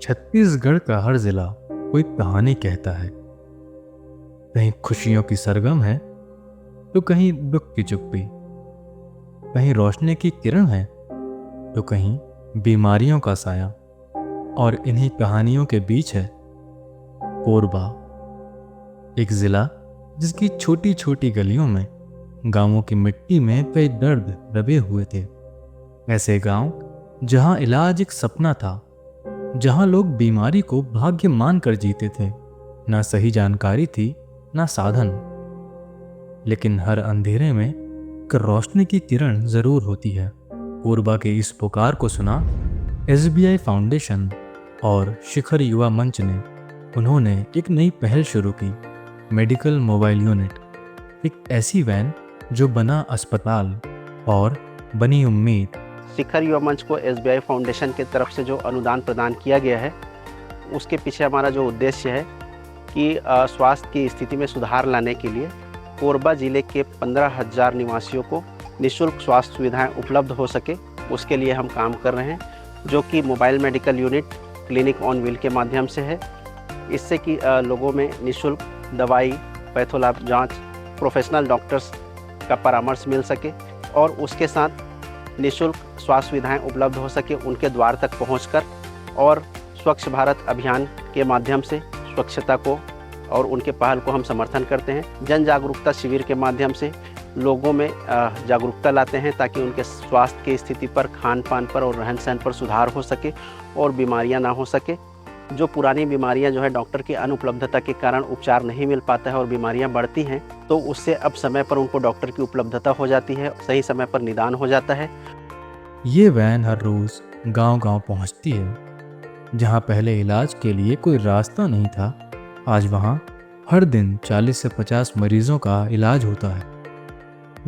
छत्तीसगढ़ का हर जिला कोई कहानी कहता है। कहीं खुशियों की सरगम है तो कहीं दुख की चुप्पी, कहीं रोशनी की किरण है तो कहीं बीमारियों का साया। और इन्हीं कहानियों के बीच है कोरबा, एक जिला जिसकी छोटी छोटी गलियों में, गांवों की मिट्टी में कई दर्द दबे हुए थे। ऐसे गांव जहां इलाज एक सपना था, जहां लोग बीमारी को भाग्य मानकर जीते थे। ना सही जानकारी थी, ना साधन, लेकिन हर अंधेरे में एक रोशनी की किरण जरूर होती है। कोरबा के इस पुकार को सुना SBI फाउंडेशन और शिखर युवा मंच ने। उन्होंने एक नई पहल शुरू की, मेडिकल मोबाइल यूनिट, एक ऐसी वैन जो बना अस्पताल और बनी उम्मीद। शिखर युवा मंच को SBI फाउंडेशन की तरफ से जो अनुदान प्रदान किया गया है, उसके पीछे हमारा जो उद्देश्य है कि स्वास्थ्य की स्थिति में सुधार लाने के लिए कोरबा ज़िले के 15,000 निवासियों को निःशुल्क स्वास्थ्य सुविधाएं उपलब्ध हो सके, उसके लिए हम काम कर रहे हैं, जो कि mobile medical unit, clinic on wheel के माध्यम से है। इससे कि लोगों में निःशुल्क दवाई, पैथोलैब जांच, प्रोफेशनल डॉक्टर्स का परामर्श मिल सके और उसके साथ निःशुल्क स्वास्थ्य सुविधाएं उपलब्ध हो सके उनके द्वार तक पहुंचकर। और स्वच्छ भारत अभियान के माध्यम से स्वच्छता को और उनके पहल को हम समर्थन करते हैं। जन जागरूकता शिविर के माध्यम से लोगों में जागरूकता लाते हैं ताकि उनके स्वास्थ्य की स्थिति पर, खान पान पर और रहन सहन पर सुधार हो सके और बीमारियां ना हो सके। जो पुरानी बीमारियां जो है डॉक्टर की अनुपलब्धता के कारण उपचार नहीं मिल पाता है और बीमारियां बढ़ती हैं, तो उससे अब समय पर उनको डॉक्टर की उपलब्धता हो जाती है, सही समय पर निदान हो जाता है। ये वैन हर रोज गांव-गांव पहुंचती है। जहां पहले इलाज के लिए कोई रास्ता नहीं था, आज वहां हर दिन 40 से 50 मरीजों का इलाज होता है।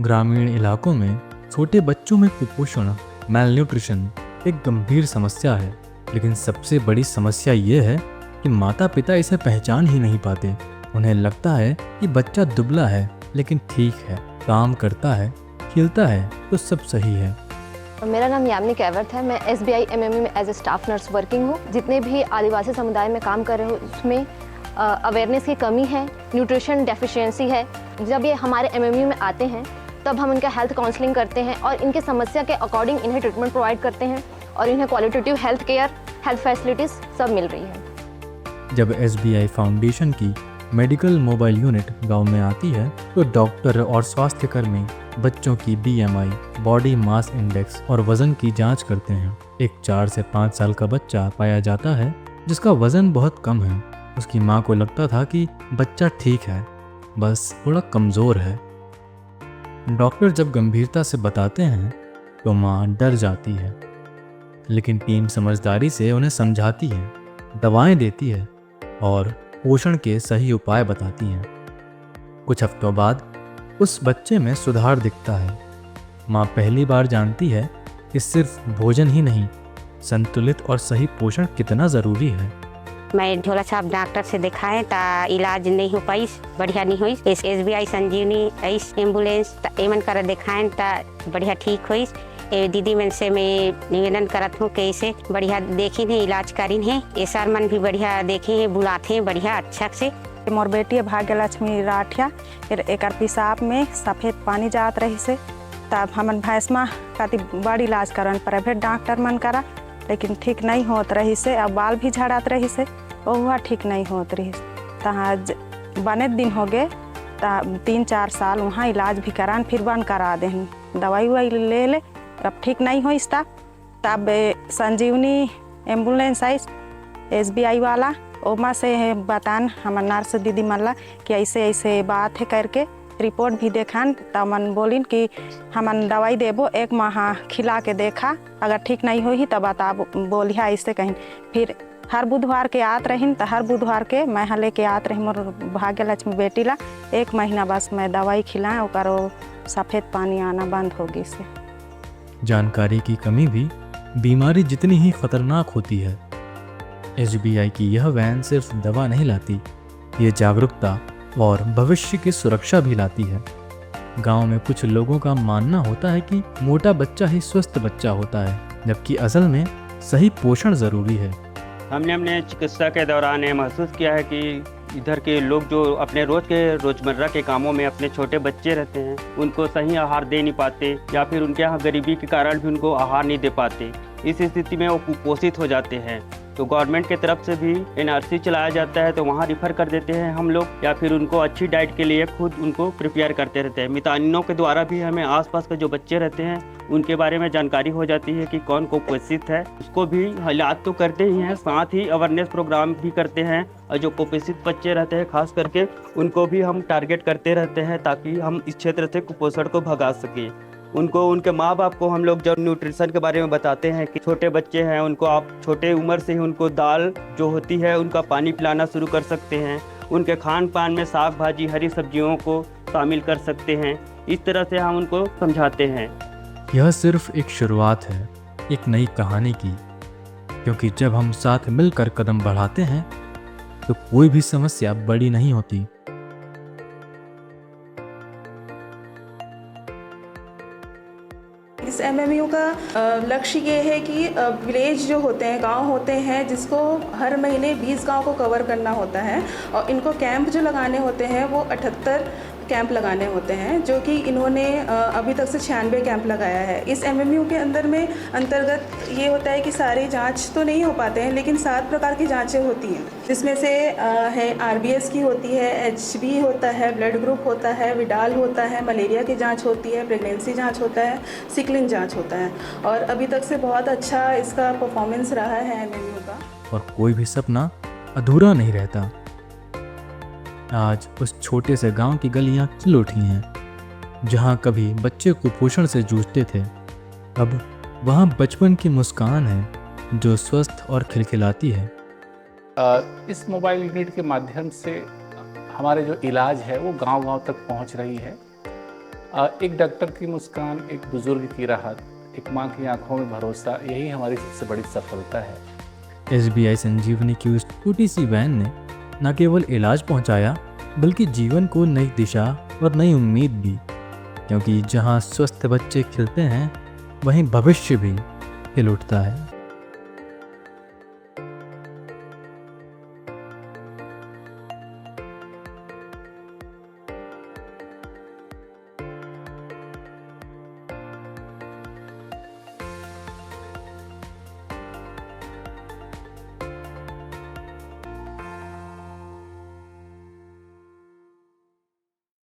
ग्रामीण इलाकों में छोटे बच्चों में कुपोषण, मैलन्यूट्रिशन एक गंभीर समस्या है, लेकिन सबसे बड़ी समस्या ये है कि माता पिता इसे पहचान ही नहीं पाते। उन्हें लगता है कि बच्चा दुबला है लेकिन ठीक है, काम करता है, खिलता है तो सब सही है। मेरा नाम यामिनी कैवर्थ है। मैं SBI MME में as a staff nurse working हूँ। जितने भी आदिवासी समुदाय में काम कर रहे हो उसमें अवेयरनेस की कमी है, न्यूट्रिशन डेफिशिएंसी है। जब ये हमारे MME में आते हैं तब हम इनका हेल्थ काउंसलिंग करते हैं और इनकी समस्या के अकॉर्डिंग इन्हें ट्रीटमेंट प्रोवाइड करते हैं और इन्हें qualitative health care, health facilities सब मिल रही है। जब SBI फाउंडेशन की मेडिकल मोबाइल यूनिट गांव में आती है तो डॉक्टर और स्वास्थ्य कर्मी बच्चों की BMI, बॉडी मास इंडेक्स और वजन की जांच करते हैं। एक 4 से 5 साल का बच्चा पाया जाता है जिसका वजन बहुत कम है। उसकी माँ को लगता था कि बच्चा ठीक है, बस थोड़ा कमज़ोर है। डॉक्टर जब गंभीरता से बताते हैं तो माँ डर जाती है, लेकिन टीम समझदारी से उन्हें समझाती है, दवाएं देती है और पोषण के सही उपाय बताती हैं। कुछ हफ्तों बाद उस बच्चे में सुधार दिखता है। माँ पहली बार जानती है कि सिर्फ भोजन ही नहीं, संतुलित और सही पोषण कितना ज़रूरी है। मैं ढोला साहब डॉक्टर से दिखाए ता इलाज नहीं हो पाई, बढ़िया नहीं हुई। SBI संजीवनी ऐस एम्बुलेंस एमन कर दिखाएं ता बढ़िया ठीक हुई। दीदी मन से मैं निवेदन करत हूँ कि इसे बढ़िया देखी है, इलाज करीन है। SR मन भी बढ़िया देखे हैं, बुलाते हैं बढ़िया अच्छा से। मोर बेटी भाग्यलक्ष्मी राठिया, एक पेशाब में सफ़ेद पानी जात रही से, तब हमन भैंस में काती बड़ इलाज करन प्राइवेट डॉक्टर मन करा, लेकिन ठीक नहीं होत रही से। अब बाल भी झड़ात रही से, वह ठीक नहीं होत रही। तहाँ बने दिन हो गए, 3-4 साल वहाँ इलाज भी करान, फिर बंद करा दें, दवाई ववाई ले ले, अब ठीक नहीं हो। तब संजीवनी एम्बुलेंस आई SBI वाला, ओमा से बतान हमन नर्स दीदी मल्ला कि ऐसे ऐसे बात है करके रिपोर्ट भी देखान। तब मन बोलिन कि हमन दवाई देबो, 1 माह खिला के देखा, अगर ठीक नहीं होही तब बता बोलिया ऐसे कहीं। फिर हर बुधवार के आत रहीन, तो हर बुधवार के मैं लेके आत रही मोर भाग्यलक्ष्मी बेटी ला। 1 महीना बस मैं दवाई खिलाएं, और सफ़ेद पानी आना बंद हो गई से। जानकारी की कमी भी बीमारी जितनी ही खतरनाक होती है। SBI की यह वैन सिर्फ दवा नहीं लाती, ये जागरूकता और भविष्य की सुरक्षा भी लाती है। गांव में कुछ लोगों का मानना होता है कि मोटा बच्चा ही स्वस्थ बच्चा होता है, जबकि असल में सही पोषण जरूरी है। हमने अपने चिकित्सा के दौरान ये महसूस किया है कि इधर के लोग जो अपने रोज़मर्रा के कामों में अपने छोटे बच्चे रहते हैं उनको सही आहार दे नहीं पाते, या फिर उनके यहाँ गरीबी के कारण भी उनको आहार नहीं दे पाते। इस स्थिति में वो कुपोषित हो जाते हैं। तो गवर्नमेंट की तरफ से भी NRC चलाया जाता है, तो वहाँ रिफ़र कर देते हैं हम लोग, या फिर उनको अच्छी डाइट के लिए खुद उनको प्रिपेयर करते रहते हैं। मितानिनों के द्वारा भी हमें आसपास के जो बच्चे रहते हैं उनके बारे में जानकारी हो जाती है कि कौन कुपोषित है। उसको भी इलाज तो करते ही हैं, साथ ही अवेयरनेस प्रोग्राम भी करते हैं, और जो कुपोषित बच्चे रहते हैं खास करके उनको भी हम टारगेट करते रहते हैं ताकि हम इस क्षेत्र से कुपोषण को भगा सकें। उनको उनके माँ बाप को हम लोग जब न्यूट्रिशन के बारे में बताते हैं कि छोटे बच्चे हैं उनको आप छोटे उम्र से ही उनको दाल जो होती है उनका पानी पिलाना शुरू कर सकते हैं, उनके खान पान में साग भाजी हरी सब्जियों को शामिल कर सकते हैं। इस तरह से हम उनको समझाते हैं। यह सिर्फ एक शुरुआत है एक नई कहानी की, क्योंकि जब हम साथ मिलकर कदम बढ़ाते हैं तो कोई भी समस्या बड़ी नहीं होती। इस MMU का लक्ष्य ये है कि विलेज जो होते हैं, गांव होते हैं, जिसको हर महीने 20 गांव को कवर करना होता है, और इनको कैंप जो लगाने होते हैं वो 78 कैंप लगाने होते हैं, जो कि इन्होंने अभी तक से 96 कैंप लगाया है। इस MMU के अंदर में अंतर्गत ये होता है कि सारे जांच तो नहीं हो पाते हैं, लेकिन 7 प्रकार की जांचें होती हैं, जिसमें से है RBS की होती है, HB होता है, ब्लड ग्रुप होता है, विडाल होता है, मलेरिया की जांच होती है, प्रेगनेंसी जांच होता है, सिकलिन जांच होता है। और अभी तक से बहुत अच्छा इसका परफॉर्मेंस रहा है MMU का। और कोई भी सपना अधूरा नहीं रहता। आज उस छोटे से गांव की गलियां खिल उठी हैं, जहां कभी बच्चे कुपोषण से जूझते थे। अब वहां बचपन की मुस्कान है जो स्वस्थ और खिलखिलाती है। इस मोबाइल यूनिट के माध्यम से हमारे जो इलाज है वो गांव-गांव तक पहुंच रही है। एक डॉक्टर की मुस्कान, एक बुजुर्ग की राहत, एक माँ की आंखों में भरोसा, यही हमारी सबसे बड़ी सफलता है। SBI संजीवनी की उस छोटी सी वैन ने न केवल इलाज पहुंचाया, बल्कि जीवन को नई दिशा और नई उम्मीद भी, क्योंकि जहां स्वस्थ बच्चे खिलते हैं वहीं भविष्य भी खिल उठता है।